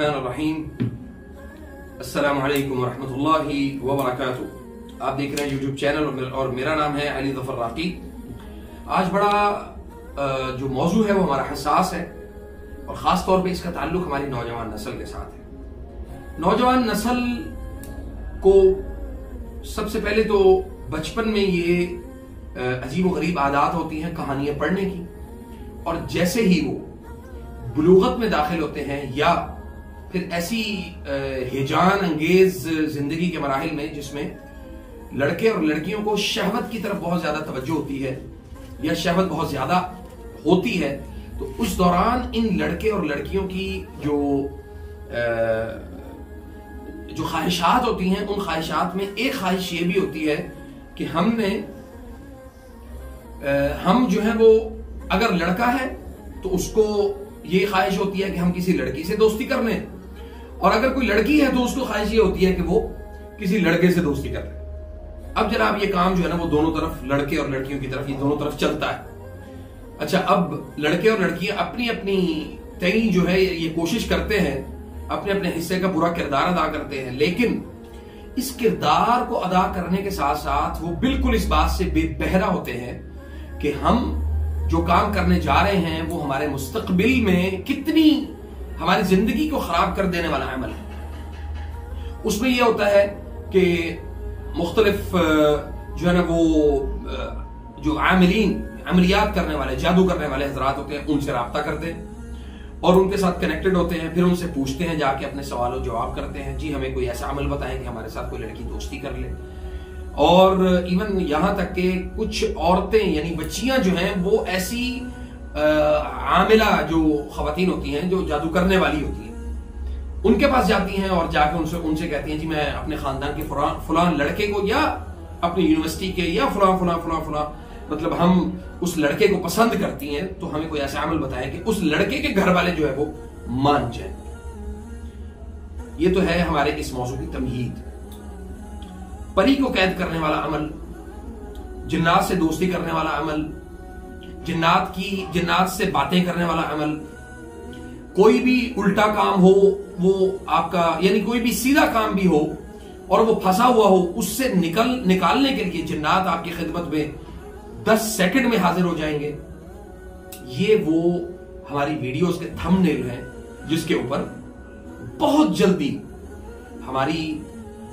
बिस्मिल्लाहिर्रहमानिर्रहीम। अस्सलामु अलैकुम वरहमतुल्लाहि वबरकातुहू। आप देख रहे हैं यूट्यूब चैनल और मेरा नाम है अली ज़फ़र राक़ी। आज बड़ा जो मौजू है वो हमारा हसास है और ख़ास तौर पे इसका ताल्लुक हमारी नौजवान नस्ल के साथ है। नौजवान नस्ल को सबसे पहले तो बचपन में ये अजीब व गरीब आदत होती हैं कहानियां पढ़ने की, और जैसे ही वो बुलूगत में दाखिल होते हैं या फिर ऐसी हिजान अंगेज जिंदगी के मराहिल में जिसमें लड़के और लड़कियों को शहवत की तरफ बहुत ज्यादा तवज्जो होती है या शहवत बहुत ज्यादा होती है, तो उस दौरान इन लड़के और लड़कियों की जो ख्वाहिशात होती हैं, उन ख्वाहिशात में एक ख्वाहिश ये भी होती है कि हम जो है वो अगर लड़का है तो उसको ये ख्वाहिश होती है कि हम किसी लड़की से दोस्ती कर लें, और अगर कोई लड़की है तो उसको ख्वाहिश ये होती है कि वो किसी लड़के से दोस्ती कर ले। अब जनाब ये काम जो है ना वो दोनों तरफ, लड़के और लड़कियों की तरफ, ये दोनों तरफ चलता है। अच्छा, अब लड़के और लड़कियां अपनी अपनी तय जो है ये कोशिश करते हैं, अपने अपने हिस्से का पूरा किरदार अदा करते हैं, लेकिन इस किरदार को अदा करने के साथ साथ वो बिल्कुल इस बात से बेबहरा होते हैं कि हम जो काम करने जा रहे हैं वो हमारे मुस्तकबिल में कितनी हमारी जिंदगी को खराब कर देने वाला अमल है। उसमें यह होता है कि मुख्तलिफ जो है ना वो जो अमलियात करने वाले, जादू करने वाले हजरात होते हैं, उनसे राब्ता करते हैं और उनके साथ कनेक्टेड होते हैं। फिर उनसे पूछते हैं, जाके अपने सवालों जवाब करते हैं, जी हमें कोई ऐसा अमल बताएं कि हमारे साथ कोई लड़की दोस्ती कर ले। और इवन यहां तक कि कुछ औरतें यानी बच्चियां जो हैं वो ऐसी आमिला जो खवातीन होती हैं, जो जादू करने वाली होती हैं, उनके पास जाती हैं और जाके उनसे कहती हैं, जी मैं अपने खानदान के फलान लड़के को या अपनी यूनिवर्सिटी के या फलां मतलब हम उस लड़के को पसंद करती हैं, तो हमें कोई ऐसा अमल बताएं कि उस लड़के के घर वाले जो है वो मान जाए। ये तो है हमारे इस मौजू की तमहीद। परी को कैद करने वाला अमल, जिन्नात से दोस्ती करने वाला अमल, जिन्नात से बातें करने वाला अमल, कोई भी उल्टा काम हो वो आपका, यानी कोई भी सीधा काम भी हो और वो फंसा हुआ हो, उससे निकालने के लिए जिन्नात आपकी खिदमत में 10 सेकंड में हाजिर हो जाएंगे। ये वो हमारी वीडियोस के थंबनेल हैं जिसके ऊपर बहुत जल्दी हमारी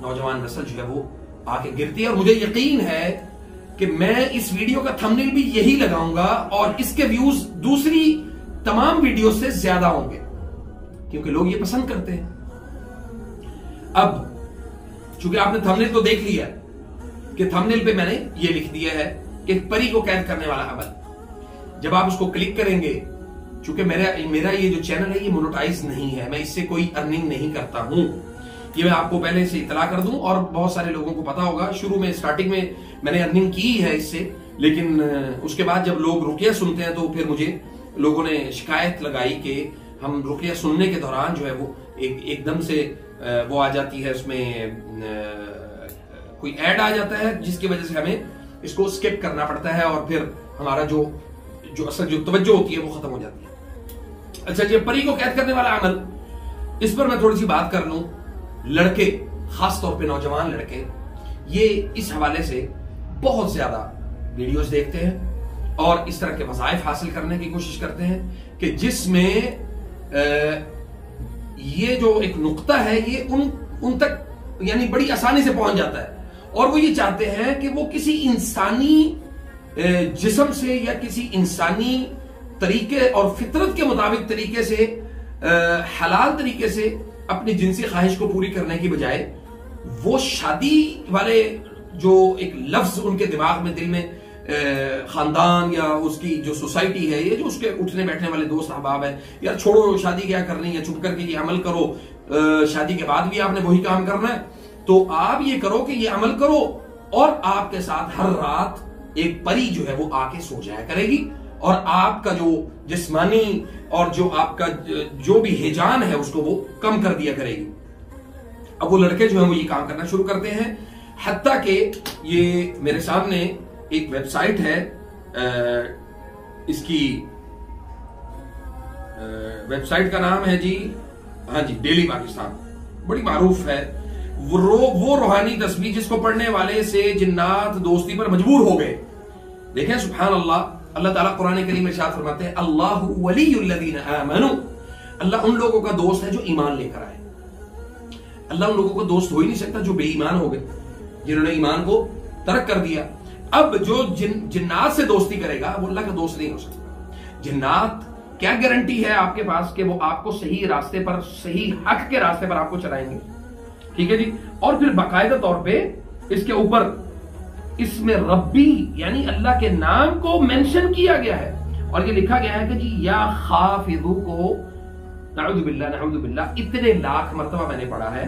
नौजवान नस्ल जो है वो आके गिरती है। और मुझे यकीन है कि मैं इस वीडियो का थंबनेल भी यही लगाऊंगा और इसके व्यूज दूसरी तमाम वीडियो से ज्यादा होंगे, क्योंकि लोग ये पसंद करते हैं। अब चूंकि आपने थंबनेल तो देख लिया कि थंबनेल पे मैंने ये लिख दिया है कि परी को कैद करने वाला अमल। जब आप उसको क्लिक करेंगे, चूंकि मेरा ये जो चैनल है ये मोनेटाइज नहीं है, मैं इससे कोई अर्निंग नहीं करता हूं, ये मैं आपको पहले से इतला कर दूं। और बहुत सारे लोगों को पता होगा, शुरू में स्टार्टिंग में मैंने अर्निंग की है इससे, लेकिन उसके बाद जब लोग रुकिया सुनते हैं तो फिर मुझे लोगों ने शिकायत लगाई कि हम रुकिया सुनने के दौरान जो है वो एकदम से वो आ जाती है, उसमें कोई ऐड आ जाता है जिसकी वजह से हमें इसको स्किप करना पड़ता है और फिर हमारा जो असल जो तवज्जो होती है वो खत्म हो जाती है। अच्छा, ये परी को कैद करने वाला अमल, इस पर मैं थोड़ी सी बात कर लूं। लड़के, खास तौर पे नौजवान लड़के, ये इस हवाले से बहुत ज्यादा वीडियोस देखते हैं और इस तरह के वज़ाइफ हासिल करने की कोशिश करते हैं कि जिसमें ये जो एक नुक्ता है ये उन तक यानी बड़ी आसानी से पहुंच जाता है, और वो ये चाहते हैं कि वो किसी इंसानी जिस्म से या किसी इंसानी तरीके और फितरत के मुताबिक तरीके से, हलाल तरीके से अपनी जिनसी ख्वाहिश को पूरी करने की बजाय वो शादी वाले जो एक लफ्ज उनके दिमाग में, दिल में, खानदान या उसकी जो सोसाइटी है, ये जो उसके उठने बैठने वाले दोस्त अहबाब है, यार छोड़ो शादी क्या करनी है, चुप करके ये अमल करो, शादी के बाद भी आपने वही काम करना है, तो आप ये करो कि ये अमल करो और आपके साथ हर रात एक परी जो है वो आके सो जाया करेगी और आपका जो जिस्मानी और जो आपका जो भी हिजान है उसको वो कम कर दिया करेगी। अब वो लड़के जो है वो ये काम करना शुरू करते हैं, हत्ता कि ये मेरे सामने एक वेबसाइट है, इसकी वेबसाइट का नाम है जी हाँ जी, डेली पाकिस्तान बड़ी मारूफ है। वो रूहानी तस्बीह जिसको पढ़ने वाले से जिन्नात दोस्ती पर मजबूर हो गए। देखें सुभान अल्लाह, अल्लाह ताला कुरान करीम में इरशाद फरमाते हैं अल्लाहु वलियुल्लज़ीना आमनू, अल्लाह उन लोगों का दोस्त है जो ईमान लेकर आए। अल्लाह उन लोगों को दोस्त हो ही नहीं सकता जो बेईमान हो गए, जिन्होंने ईमान को तर्क कर दिया। अब जो जिन्नात से दोस्ती करेगा वो अल्लाह का दोस्त नहीं हो सकता। जिन्नात क्या गारंटी है आपके पास कि वो आपको सही रास्ते पर, सही हक के रास्ते पर आपको चलाएंगे? ठीक है जी। और फिर बाकायदा तौर पे इसके ऊपर इसमें रब्बी यानी अल्लाह के नाम को मेंशन किया गया है और ये लिखा गया है कि जी या खाफिजू को नऊज़ु बिल्लाह इतने लाख मरतबा मैंने पढ़ा है।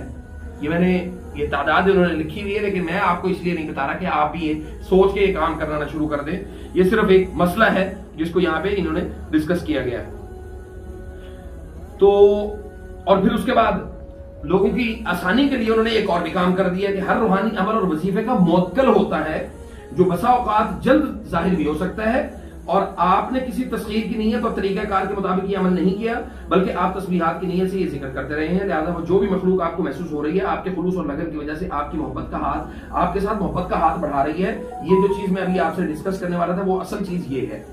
ये तादाद उन्होंने लिखी हुई है, लेकिन मैं आपको इसलिए नहीं बता रहा कि आप भी ये सोच के ये काम करना ना शुरू कर दें। ये सिर्फ एक मसला है जिसको यहाँ पे इन्होंने डिस्कस किया गया है। तो और फिर उसके बाद लोगों की आसानी के लिए उन्होंने एक और भी काम कर दिया कि हर रूहानी अमल और वजीफे का मुअक्कल होता है जो बसा औकात जल्द जाहिर भी हो सकता है, और आपने किसी तस्वीर की नीयत और तरीकाकार के मुताबिक ये अमल नहीं किया, बल्कि आप तस्बीहात की नीयत से ये जिक्र करते रहे हैं। लिहाजा वो जो भी मखलूक आपको महसूस हो रही है, आपके खुलूस और लगन की वजह से आपकी मोहब्बत का हाथ, आपके साथ मोहब्बत का हाथ बढ़ा रही है। ये जो चीज मैं अभी आपसे डिस्कस करने वाला था वो असल चीज ये है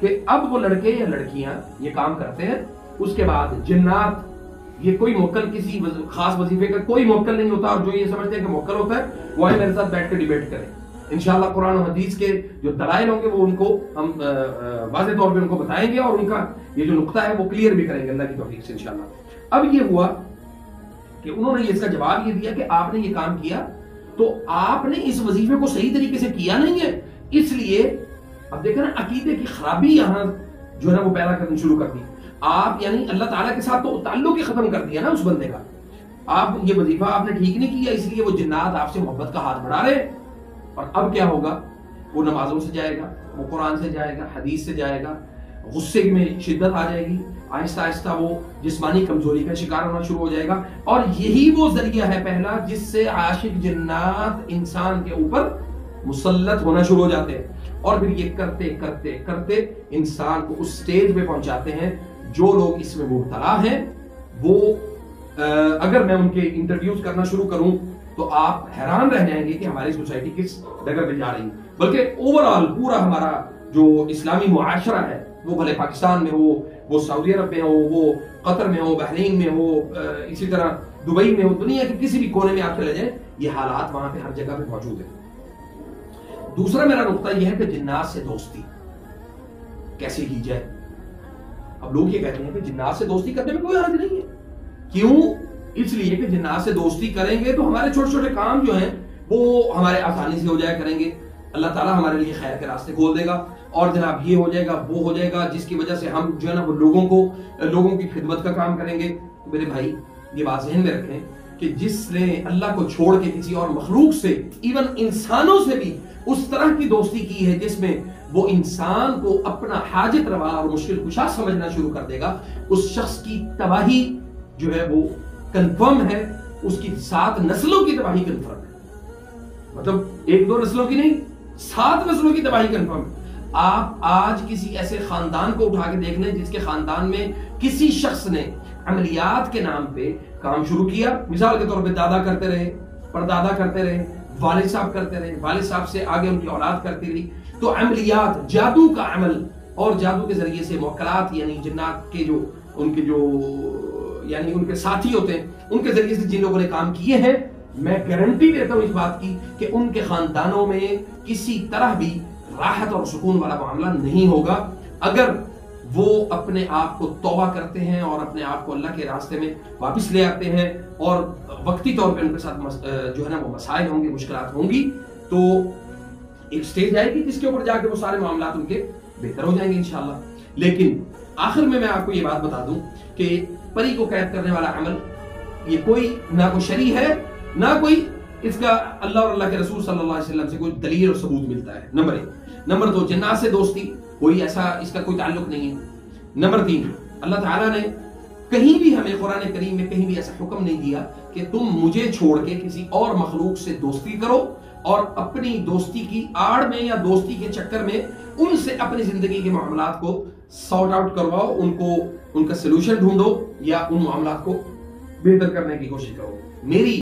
कि अब वो लड़के या लड़कियां ये काम करते हैं, उसके बाद जिन्नात, ये कोई मुवक्कल किसी खास वजीफे का कोई मुवक्कल नहीं होता, और जो ये समझते हैं कि मुवक्कल होता है वो मेरे साथ बैठ कर डिबेट करें। इंशाअल्लाह कुरान और हदीस के जो दलाइल होंगे वो उनको हम वाज़ेह तौर पे उनको बताएंगे और उनका ये जो नुक्ता है वो क्लियर भी करेंगे अल्लाह की तौफीक से इंशाअल्लाह। अब ये हुआ कि उन्होंने इसका जवाब ये दिया कि आपने ये काम किया तो आपने इस वजीफे को सही तरीके से किया नहीं है, इसलिए अब देखा ना अकीदे की खराबी यहां जो है ना वो पैदा करनी शुरू कर दी। आप यानी अल्लाह ताला के साथ तो ताल्लुक ही खत्म कर दिया ना उस बंदे का। आप ये वजीफा आपने ठीक नहीं किया, इसलिए वो जिन्नात आपसे मोहब्बत का हाथ बढ़ा रहे। और अब क्या होगा, वो नमाजों से जाएगा, वो कुरान से जाएगा, हदीस से जाएगा, गुस्से में शिद्दत आ जाएगी, आहिस्ता आहिस्ता वो जिस्मानी कमजोरी का शिकार होना शुरू हो जाएगा। और यही वो जरिया है पहला जिससे आशिक जिन्नात इंसान के ऊपर मुसल्लत होना शुरू हो जाते हैं, और फिर ये करते करते करते इंसान को उस स्टेज पे पहुंचाते हैं। जो लोग इसमें मुब्तला हैं वो अगर मैं उनके इंटरव्यूज करना शुरू करूं तो आप हैरान रह जाएंगे कि हमारी सोसाइटी किस जगह पे जा रही है। बल्कि ओवरऑल पूरा हमारा जो इस्लामी मुआशरा है, वो भले पाकिस्तान में हो, वो सऊदी अरब में हो, वो कतर में हो, बहरीन में हो, इसी तरह दुबई में हो, दुनिया के किसी भी कोने में आप चले जाए, ये हालात वहां पे हर जगह पे मौजूद है। दूसरा मेरा नुक्ता यह है कि जिन्नात से दोस्ती कैसे की जाए। अब लोग ये कहते हैं कि जिन्नात से दोस्ती करने में कोई हर्ज नहीं है। क्यों? इसलिए कि जिन्नात से दोस्ती करेंगे तो हमारे छोटे छोटे काम जो हैं वो हमारे आसानी से हो जाया करेंगे, अल्लाह ताला हमारे लिए खैर के रास्ते खोल देगा, और जनाब ये हो जाएगा वो हो जाएगा, जिसकी वजह से हम जो है ना वो लोगों की खिदमत का काम करेंगे। तो मेरे भाई ये बात ज़हन में रखें कि जिसने अल्लाह को छोड़ के किसी और मखलूक से, इवन इंसानों से भी उस तरह की दोस्ती की है जिसमें वो इंसान को अपना हाजत रवा और मुश्किल कुशा समझना शुरू कर देगा, उस शख्स की तबाही जो है वो कंफर्म है, उसकी 7 नस्लों की तबाही कंफर्म है। मतलब 1-2 नस्लों की नहीं, 7 नस्लों की तबाही कंफर्म है। आप आज किसी ऐसे खानदान को उठा के देख लें जिसके खानदान में किसी शख्स ने अमलियात के नाम पे काम शुरू किया। मिसाल के तौर पे दादा करते रहे, परदादा करते रहे, वालिद साहब करते रहे, वालिद साहब से आगे उनकी औलाद करती रही। तो अमलियात, जादू का अमल, और जादू के जरिए से मुवक्कलात यानी जिन्नात के जो उनके साथी होते हैं, उनके जरिए से जिन लोगों ने काम किए हैं, मैं गारंटी देता हूं इस बात की कि उनके खानदानों में किसी तरह भी राहत और सुकून वाला मामला नहीं होगा अगर वो अपने आप को तौबा करते हैं और अपने आप को अल्लाह के रास्ते में वापस ले आते हैं, और वक्ती तौर पे उनके साथ जो है ना वो मसाइल होंगे, मुश्किलात होंगी, तो एक स्टेज आएगी जिसके ऊपर जाके वो सारे मामला उनके बेहतर हो जाएंगे इंशाल्लाह। लेकिन आखिर में मैं आपको ये बात बता दूं कि परी को कैद करने वाला अमल ये कोई ना कोई शरी है, ना कोई इसका अल्लाह और अल्लाह के रसूल सल्लल्लाहु अलैहि वसल्लम से कोई दलील और सबूत मिलता है। नंबर 1। नंबर 2, जिन्नात से दोस्ती कोई ऐसा इसका कोई ताल्लुक नहीं है। नंबर 3, अल्लाह ताला ने कहीं भी हमें कुरान करीम में कहीं भी ऐसा हुक्म नहीं दिया कि तुम मुझे छोड़ के किसी और मखलूक से दोस्ती करो और अपनी दोस्ती की आड़ में या दोस्ती के चक्कर में उनसे अपनी जिंदगी के मामलात को सॉर्ट आउट करवाओ, उनको उनका सोल्यूशन ढूंढो या उन मामलात को बेहतर करने की कोशिश करो। मेरी